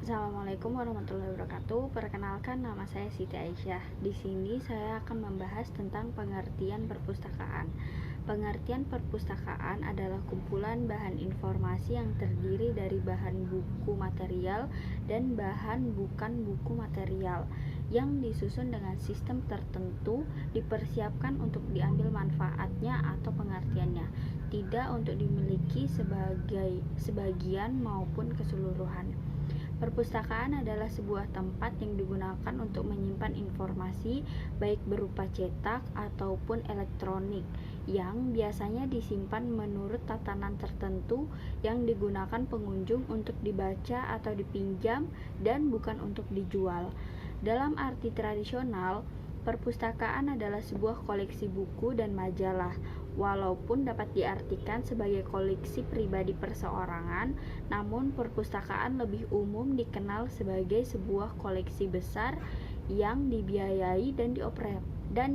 Assalamualaikum warahmatullahi wabarakatuh. Perkenalkan, nama saya Siti Aisyah. Di sini saya akan membahas tentang pengertian perpustakaan. Pengertian perpustakaan adalah kumpulan bahan informasi yang terdiri dari bahan buku material dan bahan bukan buku material yang disusun dengan sistem tertentu, dipersiapkan untuk diambil manfaatnya atau pengertiannya, tidak untuk dimiliki sebagian maupun keseluruhan. Perpustakaan adalah sebuah tempat yang digunakan untuk menyimpan informasi baik berupa cetak ataupun elektronik yang biasanya disimpan menurut tatanan tertentu yang digunakan pengunjung untuk dibaca atau dipinjam dan bukan untuk dijual. Dalam arti tradisional, perpustakaan adalah sebuah koleksi buku dan majalah. Walaupun dapat diartikan sebagai koleksi pribadi perseorangan, namun perpustakaan lebih umum dikenal sebagai sebuah koleksi besar yang dibiayai dan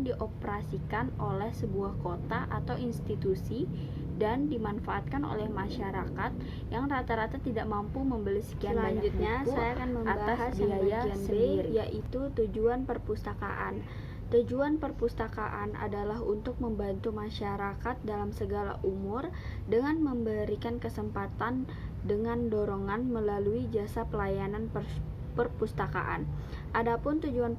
dioperasikan oleh sebuah kota atau institusi dan dimanfaatkan oleh masyarakat yang rata-rata tidak mampu membeli sekian banyak buku. Saya akan membahas atas biaya sendiri, yaitu tujuan perpustakaan. Tujuan perpustakaan adalah untuk membantu masyarakat dalam segala umur dengan memberikan kesempatan dengan dorongan melalui jasa pelayanan perpustakaan. Adapun tujuan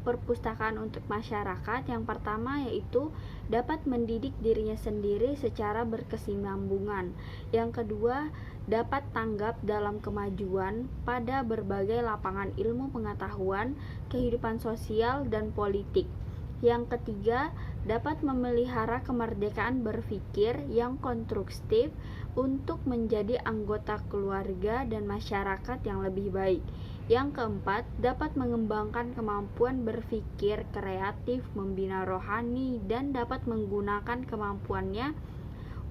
perpustakaan untuk masyarakat, yang pertama yaitu dapat mendidik dirinya sendiri secara berkesinambungan. Yang kedua, dapat tanggap dalam kemajuan pada berbagai lapangan ilmu pengetahuan, kehidupan sosial, dan politik. Yang ketiga, dapat memelihara kemerdekaan berpikir yang konstruktif untuk menjadi anggota keluarga dan masyarakat yang lebih baik. Yang keempat, dapat mengembangkan kemampuan berpikir kreatif, membina rohani, dan dapat menggunakan kemampuannya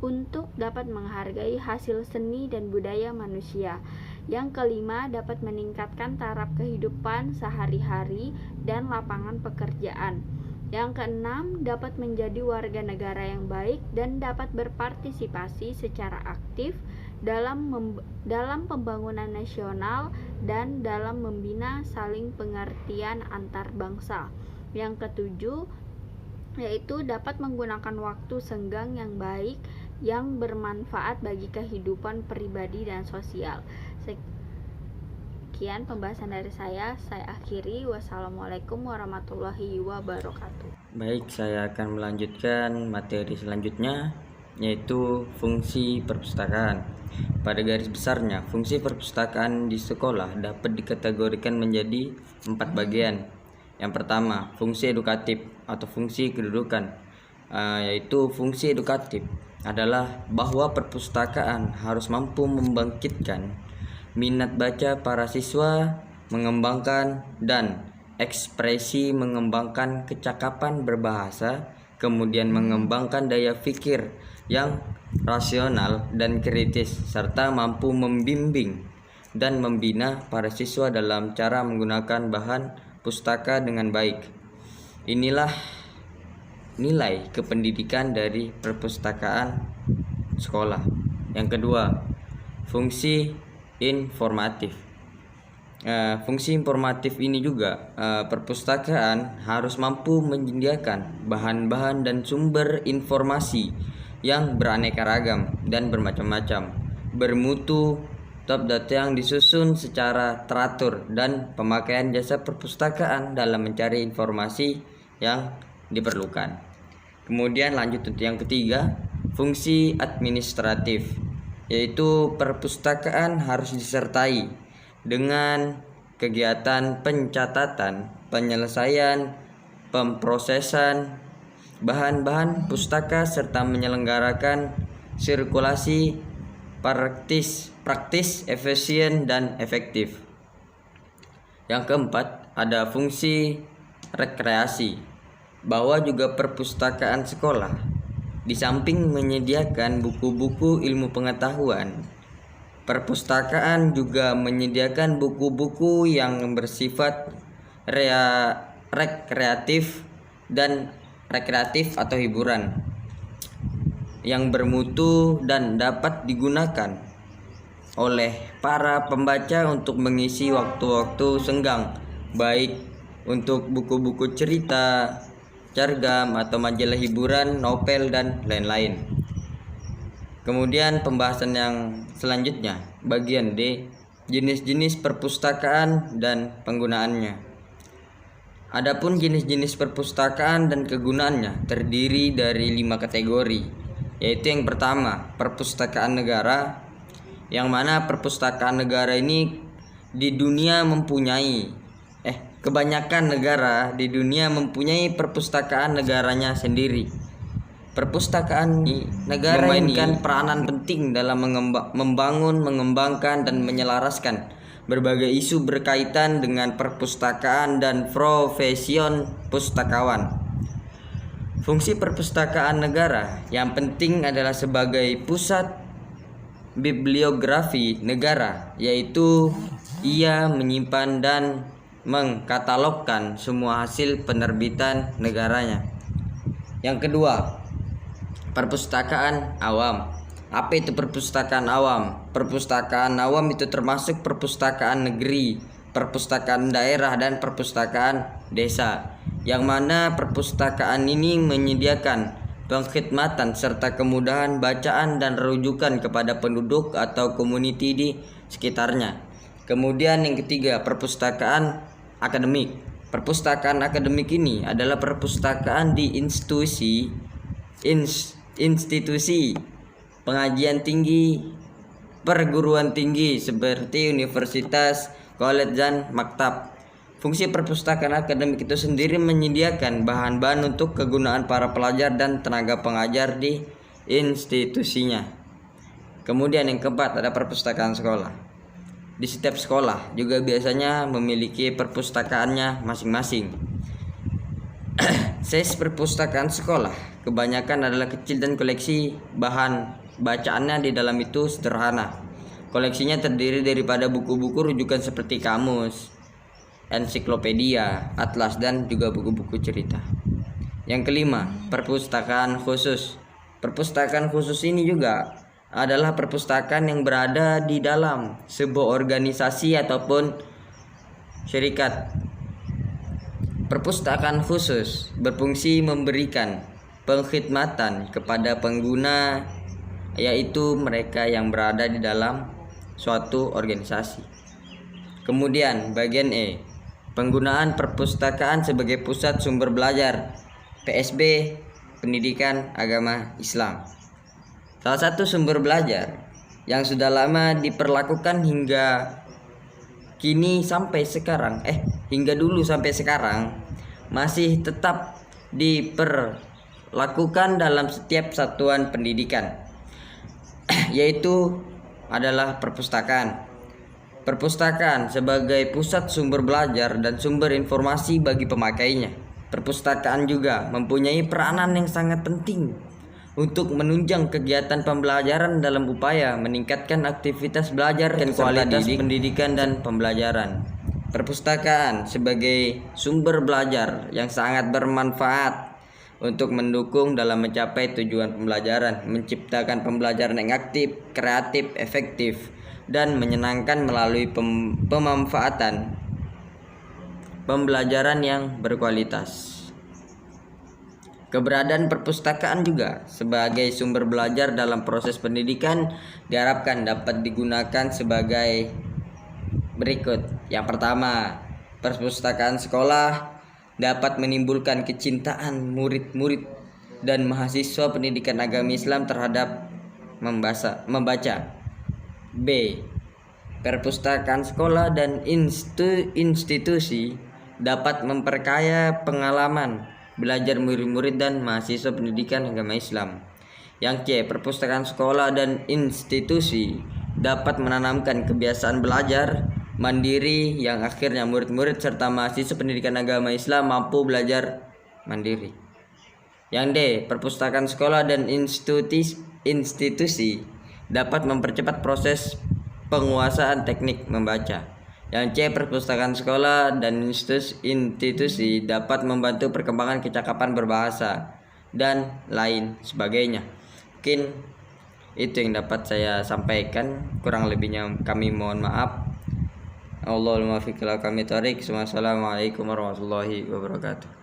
untuk dapat menghargai hasil seni dan budaya manusia. Yang kelima, dapat meningkatkan taraf kehidupan sehari-hari dan lapangan pekerjaan. Yang keenam, dapat menjadi warga negara yang baik dan dapat berpartisipasi secara aktif dalam pembangunan nasional dan dalam membina saling pengertian antar bangsa. Yang ketujuh, yaitu dapat menggunakan waktu senggang yang baik yang bermanfaat bagi kehidupan pribadi dan sosial. Sekian pembahasan dari saya akhiri. Wassalamualaikum warahmatullahi wabarakatuh. Baik, saya akan melanjutkan materi selanjutnya, yaitu fungsi perpustakaan. Pada garis besarnya, fungsi perpustakaan di sekolah dapat dikategorikan menjadi 4 bagian. Yang pertama, fungsi edukatif atau fungsi kedudukan, yaitu fungsi edukatif adalah bahwa perpustakaan harus mampu membangkitkan minat baca para siswa, mengembangkan dan ekspresi, mengembangkan kecakapan berbahasa, kemudian mengembangkan daya pikir yang rasional dan kritis, serta mampu membimbing dan membina para siswa dalam cara menggunakan bahan pustaka dengan baik. Inilah nilai kependidikan dari perpustakaan sekolah. Yang kedua, fungsi informatif. Fungsi informatif ini juga perpustakaan harus mampu menyediakan bahan-bahan dan sumber informasi yang beraneka ragam dan bermacam-macam, bermutu, top data yang disusun secara teratur, dan pemakaian jasa perpustakaan dalam mencari informasi yang diperlukan. Kemudian lanjut untuk yang ketiga, fungsi administratif, yaitu perpustakaan harus disertai dengan kegiatan pencatatan, penyelesaian, pemrosesan bahan-bahan pustaka serta menyelenggarakan sirkulasi praktis, efisien, dan efektif. Yang keempat, ada fungsi rekreasi, bahwa juga perpustakaan sekolah di samping menyediakan buku-buku ilmu pengetahuan, perpustakaan juga menyediakan buku-buku yang bersifat rekreatif atau hiburan yang bermutu dan dapat digunakan oleh para pembaca untuk mengisi waktu-waktu senggang, baik untuk buku-buku cerita, cergam atau majalah hiburan, novel dan lain-lain. Kemudian pembahasan yang selanjutnya, bagian D, jenis-jenis perpustakaan dan penggunaannya. Adapun jenis-jenis perpustakaan dan kegunaannya terdiri dari 5 kategori, yaitu yang pertama, perpustakaan negara, yang mana perpustakaan negara ini di dunia kebanyakan negara di dunia mempunyai perpustakaan negaranya sendiri. Perpustakaan negara memainkan peranan penting dalam membangun, mengembangkan, dan menyelaraskan berbagai isu berkaitan dengan perpustakaan dan profesion pustakawan. Fungsi perpustakaan negara yang penting adalah sebagai pusat bibliografi negara, yaitu ia menyimpan dan mengkatalogkan semua hasil penerbitan negaranya. Yang kedua, perpustakaan awam. Apa itu perpustakaan awam? Perpustakaan awam itu termasuk perpustakaan negeri, perpustakaan daerah, dan perpustakaan desa, yang mana perpustakaan ini menyediakan pengkhidmatan serta kemudahan bacaan dan rujukan kepada penduduk atau komuniti di sekitarnya. Kemudian yang ketiga, perpustakaan akademik. Perpustakaan akademik ini adalah perpustakaan di institusi pengajian tinggi, perguruan tinggi seperti universitas, college, dan maktab. Fungsi perpustakaan akademik itu sendiri menyediakan bahan-bahan untuk kegunaan para pelajar dan tenaga pengajar di institusinya. Kemudian yang keempat, ada perpustakaan sekolah. Di setiap sekolah juga biasanya memiliki perpustakaannya masing-masing. Size perpustakaan sekolah kebanyakan adalah kecil dan koleksi bahan bacaannya di dalam itu sederhana. Koleksinya terdiri daripada buku-buku rujukan seperti kamus, ensiklopedia, atlas, dan juga buku-buku cerita. Yang kelima, perpustakaan khusus. Perpustakaan khusus ini juga adalah perpustakaan yang berada di dalam sebuah organisasi ataupun syarikat. Perpustakaan khusus berfungsi memberikan pengkhidmatan kepada pengguna, yaitu mereka yang berada di dalam suatu organisasi. Kemudian bagian E, penggunaan perpustakaan sebagai pusat sumber belajar, PSB, pendidikan agama Islam. Salah satu sumber belajar yang sudah lama diperlakukan hingga dulu sampai sekarang masih tetap diperlakukan dalam setiap satuan pendidikan, yaitu adalah perpustakaan. Perpustakaan sebagai pusat sumber belajar dan sumber informasi bagi pemakainya. Perpustakaan juga mempunyai peranan yang sangat penting untuk menunjang kegiatan pembelajaran dalam upaya meningkatkan aktivitas belajar dan kualitas pendidikan dan pembelajaran. Perpustakaan sebagai sumber belajar yang sangat bermanfaat untuk mendukung dalam mencapai tujuan pembelajaran, menciptakan pembelajaran yang aktif, kreatif, efektif, dan menyenangkan melalui pemanfaatan pembelajaran yang berkualitas. Keberadaan perpustakaan juga sebagai sumber belajar dalam proses pendidikan diharapkan dapat digunakan sebagai berikut. Yang pertama, perpustakaan sekolah dapat menimbulkan kecintaan murid-murid dan mahasiswa pendidikan agama Islam terhadap membaca. B. Perpustakaan sekolah dan institusi dapat memperkaya pengalaman belajar murid-murid dan mahasiswa pendidikan agama Islam. Yang C. Perpustakaan sekolah dan institusi dapat menanamkan kebiasaan belajar mandiri yang akhirnya murid-murid serta mahasiswa pendidikan agama Islam mampu belajar mandiri. Yang D. Perpustakaan sekolah dan institusi dapat mempercepat proses penguasaan teknik membaca. Yang C. Perpustakaan sekolah dan institusi dapat membantu perkembangan kecakapan berbahasa dan lain sebagainya. Mungkin Itu yang dapat saya sampaikan, kurang lebihnya kami mohon maaf. Allahumma fiqh kami tarik. Wassalamualaikum warahmatullahi wabarakatuh.